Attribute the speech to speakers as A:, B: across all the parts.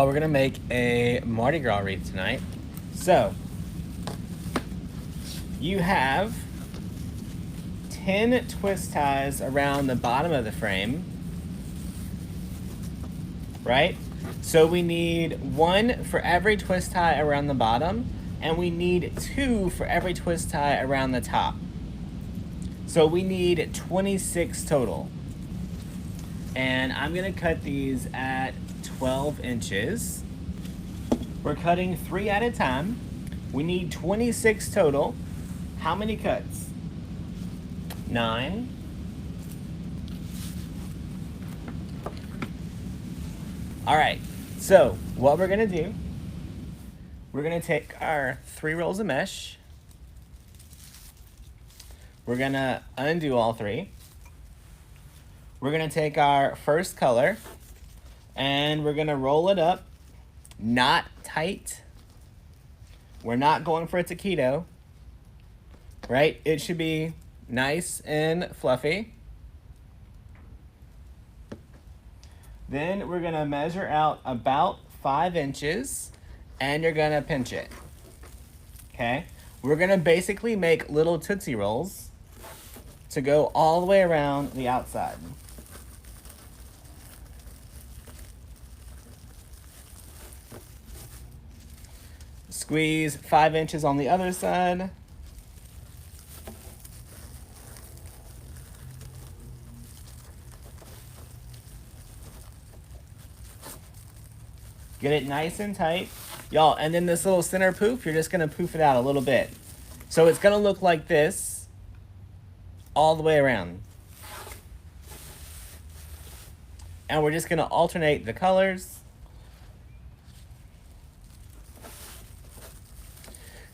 A: Y'all, we're gonna make a Mardi Gras wreath tonight. So, you have 10 twist ties around the bottom of the frame, right? So we need 1 for every twist tie around the bottom, and we need 2 for every twist tie around the top. So we need 26 total. And I'm gonna cut these at 12 inches. We're cutting 3 at a time. We need 26 total. How many cuts? 9. All right, so what we're gonna do, we're gonna take our 3 rolls of mesh. We're gonna undo all 3. We're gonna take our first color and we're gonna roll it up, not tight. We're not going for a taquito, right? It should be nice and fluffy. Then we're gonna measure out about 5 inches and you're gonna pinch it, okay? We're gonna basically make little Tootsie Rolls to go all the way around the outside. Squeeze 5 inches on the other side. Get it nice and tight. Y'all, and then this little center poof, you're just gonna poof it out a little bit. So it's gonna look like this all the way around. And we're just gonna alternate the colors.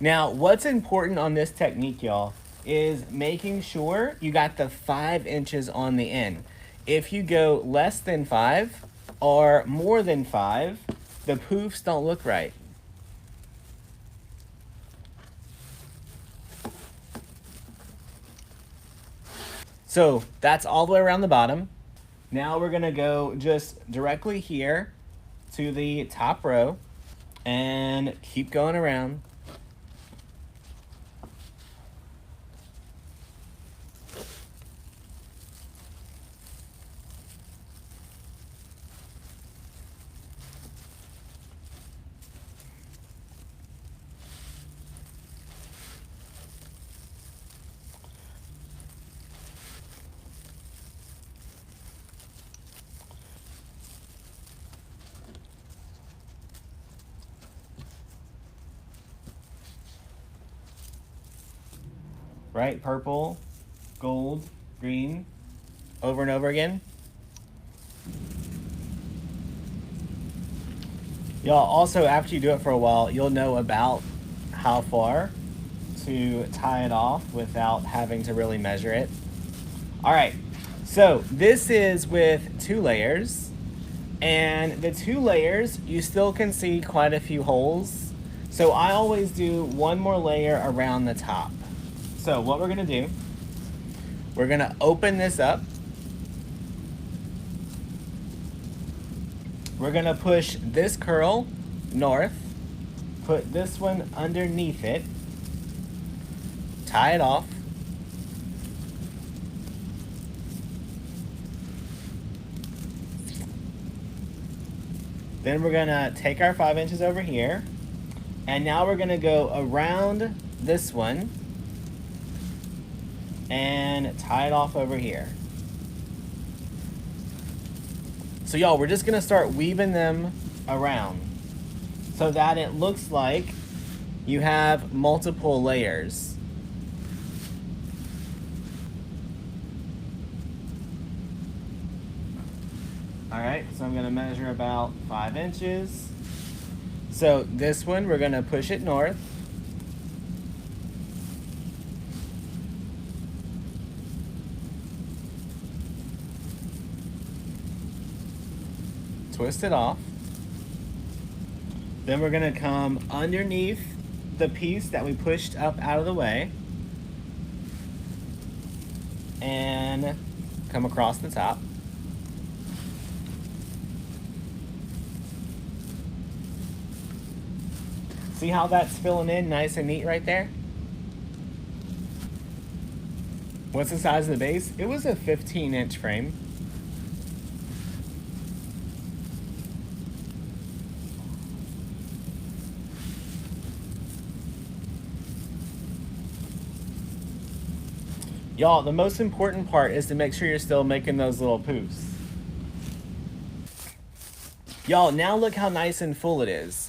A: Now, what's important on this technique, y'all, is making sure you got the 5 inches on the end. If you go less than 5 or more than 5, the poofs don't look right. So that's all the way around the bottom. Now we're gonna go just directly here to the top row and keep going around. Right? Purple, gold, green, over and over again. Y'all, also after you do it for a while, you'll know about how far to tie it off without having to really measure it. All right, so this is with 2 layers, and the 2 layers, you still can see quite a few holes. So I always do 1 more layer around the top. So what we're gonna do, we're gonna open this up. We're gonna push this curl north, put this one underneath it, tie it off. Then we're gonna take our 5 inches over here, and now we're gonna go around this one and tie it off over here. So y'all, we're just gonna start weaving them around so that it looks like you have multiple layers. All right, so I'm gonna measure about 5 inches. So this one, we're gonna push it north. Twist it off. Then we're gonna come underneath the piece that we pushed up out of the way and come across the top. See how that's filling in nice and neat right there? What's the size of the base? It was a 15-inch frame. Y'all, the most important part is to make sure you're still making those little poofs. Y'all, now look how nice and full it is.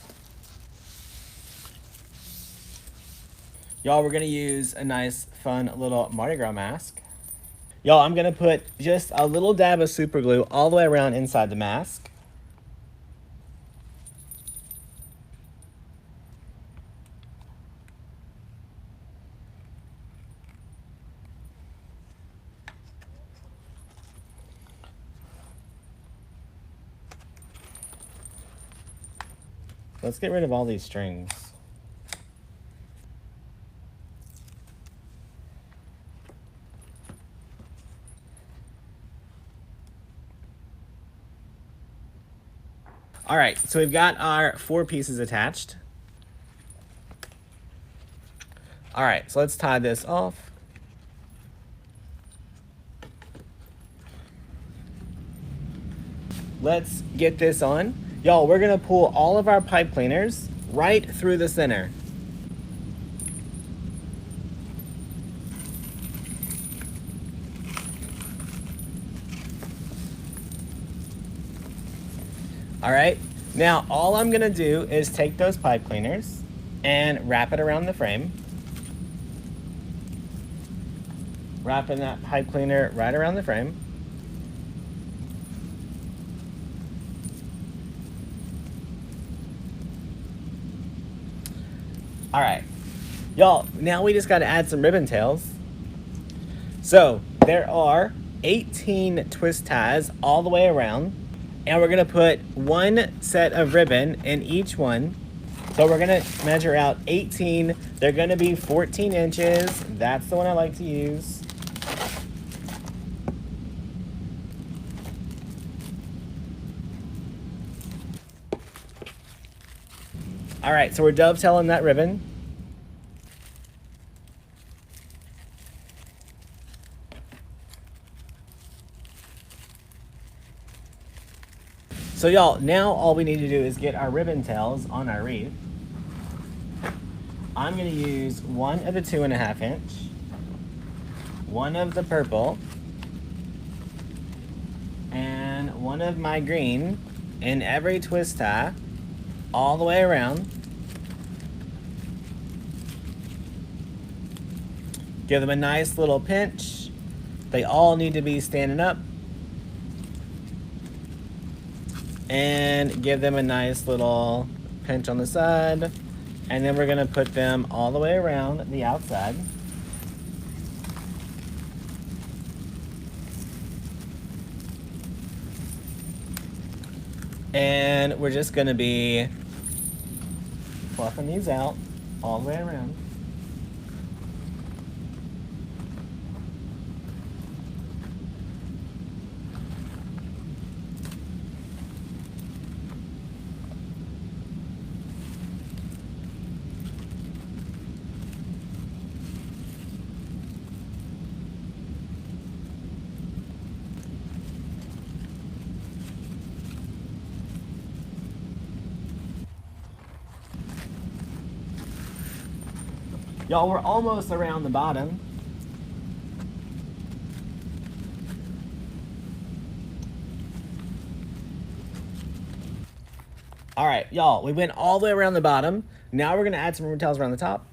A: Y'all, we're gonna use a nice, fun little Mardi Gras mask. Y'all, I'm gonna put just a little dab of super glue all the way around inside the mask. Let's get rid of all these strings. All right, so we've got our 4 pieces attached. All right, so let's tie this off. Let's get this on. Y'all, we're gonna pull all of our pipe cleaners right through the center. All right, now all I'm gonna do is take those pipe cleaners and wrap it around the frame. Wrapping that pipe cleaner right around the frame. All right, y'all, now we just gotta add some ribbon tails. So there are 18 twist ties all the way around, and we're gonna put 1 set of ribbon in each one. So we're gonna measure out 18. They're gonna be 14 inches. That's the one I like to use. All right, so we're dovetailing that ribbon. So y'all, now all we need to do is get our ribbon tails on our wreath. I'm gonna use 1 of the 2.5 inch, 1 of the purple, and 1 of my green in every twist tie all the way around. Give them a nice little pinch. They all need to be standing up. And give them a nice little pinch on the side. And then we're gonna put them all the way around the outside. And we're just gonna be fluffing these out all the way around. Y'all, we're almost around the bottom. All right, y'all, we went all the way around the bottom. Now we're gonna add some ribbon tails around the top.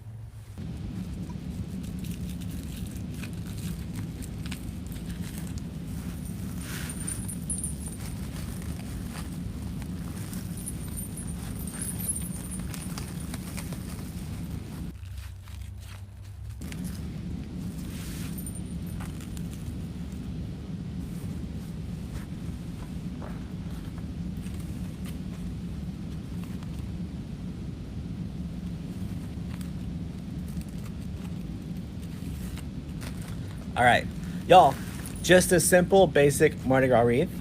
A: All right, y'all, just a simple, basic Mardi Gras wreath.